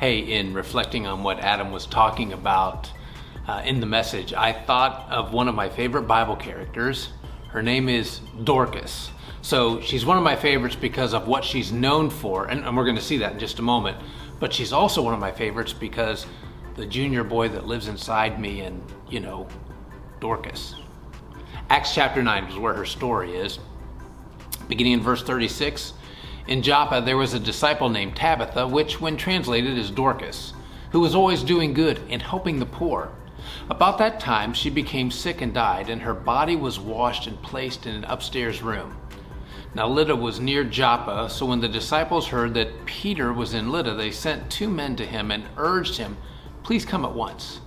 Hey, in reflecting on what Adam was talking about in the message, I thought of one of my favorite Bible characters. Her name is Dorcas. So she's one of my favorites because of what she's known for, and we're going to see that in just a moment. But she's also one of my favorites because the junior boy that lives inside me and, Dorcas. Acts chapter 9 is where her story is. Beginning in verse 36, in Joppa there was a disciple named Tabitha, which when translated is Dorcas, who was always doing good and helping the poor. About that time she became sick and died, and her body was washed and placed in an upstairs room. Now Lydda was near Joppa, so when the disciples heard that Peter was in Lydda, they sent 2 men to him and urged him, "Please come at once."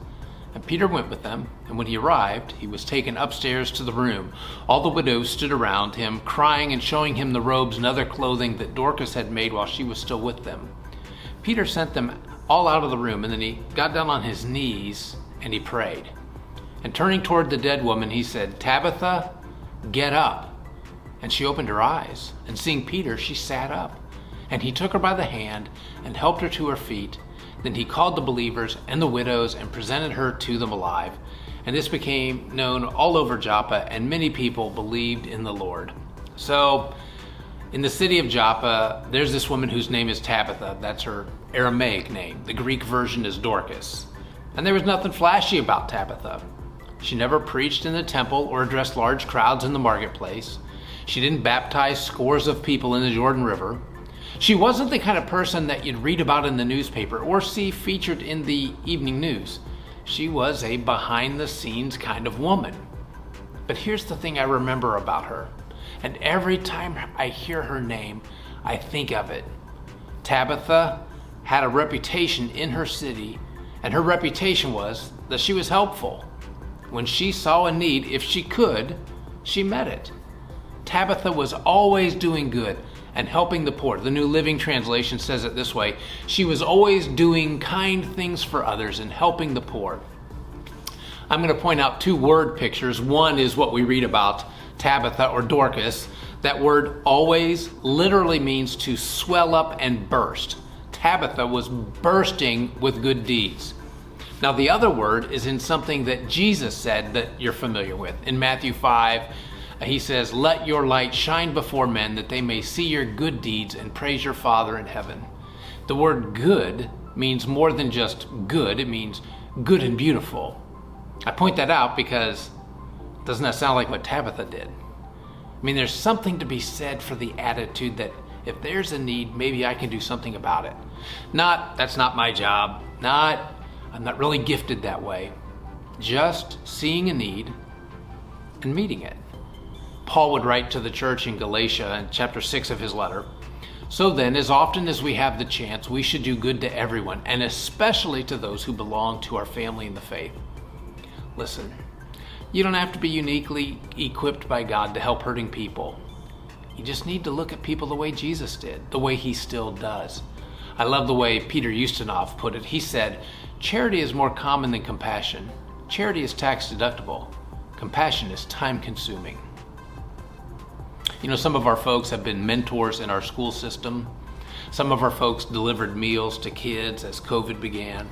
And Peter went with them, and when he arrived, he was taken upstairs to the room. All the widows stood around him, crying and showing him the robes and other clothing that Dorcas had made while she was still with them. Peter sent them all out of the room, and then he got down on his knees and he prayed. And turning toward the dead woman, he said, "Tabitha, get up." And she opened her eyes, and seeing Peter, she sat up. And he took her by the hand and helped her to her feet. Then he called the believers and the widows and presented her to them alive. And this became known all over Joppa, and many people believed in the Lord. So, in the city of Joppa, there's this woman whose name is Tabitha. That's her Aramaic name. The Greek version is Dorcas. And there was nothing flashy about Tabitha. She never preached in the temple or addressed large crowds in the marketplace. She didn't baptize scores of people in the Jordan River. She wasn't the kind of person that you'd read about in the newspaper or see featured in the evening news. She was a behind-the-scenes kind of woman. But here's the thing I remember about her, and every time I hear her name, I think of it. Tabitha had a reputation in her city, and her reputation was that she was helpful. When she saw a need, if she could, she met it. Tabitha was always doing good and helping the poor. The New Living Translation says it this way: she was always doing kind things for others and helping the poor. I'm going to point out 2 word pictures. One is what we read about Tabitha or Dorcas. That word always literally means to swell up and burst. Tabitha was bursting with good deeds. Now the other word is in something that Jesus said that you're familiar with. In Matthew 5, he says, "Let your light shine before men, that they may see your good deeds and praise your Father in heaven." The word good means more than just good. It means good and beautiful. I point that out because doesn't that sound like what Tabitha did? I mean, there's something to be said for the attitude that if there's a need, maybe I can do something about it. Not, that's not my job. I'm not really gifted that way. Just seeing a need and meeting it. Paul would write to the church in Galatia in chapter 6 of his letter, "So then, as often as we have the chance, we should do good to everyone, and especially to those who belong to our family in the faith." Listen, you don't have to be uniquely equipped by God to help hurting people. You just need to look at people the way Jesus did, the way he still does. I love the way Peter Ustinov put it. He said, "Charity is more common than compassion. Charity is tax deductible. Compassion is time consuming." Some of our folks have been mentors in our school system. Some of our folks delivered meals to kids as COVID began.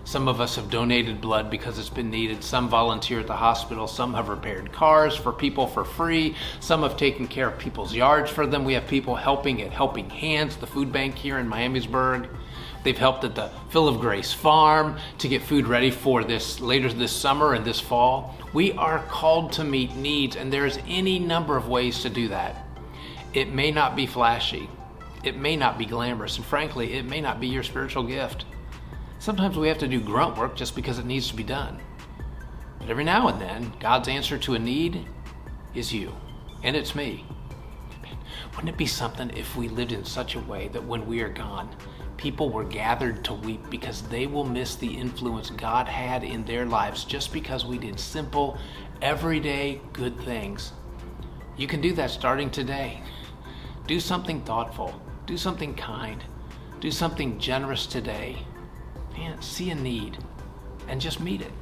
Some of us have donated blood because it's been needed. Some volunteer at the hospital. Some have repaired cars for people for free. Some have taken care of people's yards for them. We have people helping at Helping Hands, the food bank here in Miamisburg. They've helped at the Fill of Grace farm to get food ready for this later this summer and this fall. We are called to meet needs, and there's any number of ways to do that. It may not be flashy. It may not be glamorous, and frankly, it may not be your spiritual gift. Sometimes we have to do grunt work just because it needs to be done. But every now and then, God's answer to a need is you, and it's me. Wouldn't it be something if we lived in such a way that when we are gone, people were gathered to weep because they will miss the influence God had in their lives just because we did simple, everyday good things? You can do that starting today. Do something thoughtful. Do something kind. Do something generous today. Man, see a need and just meet it.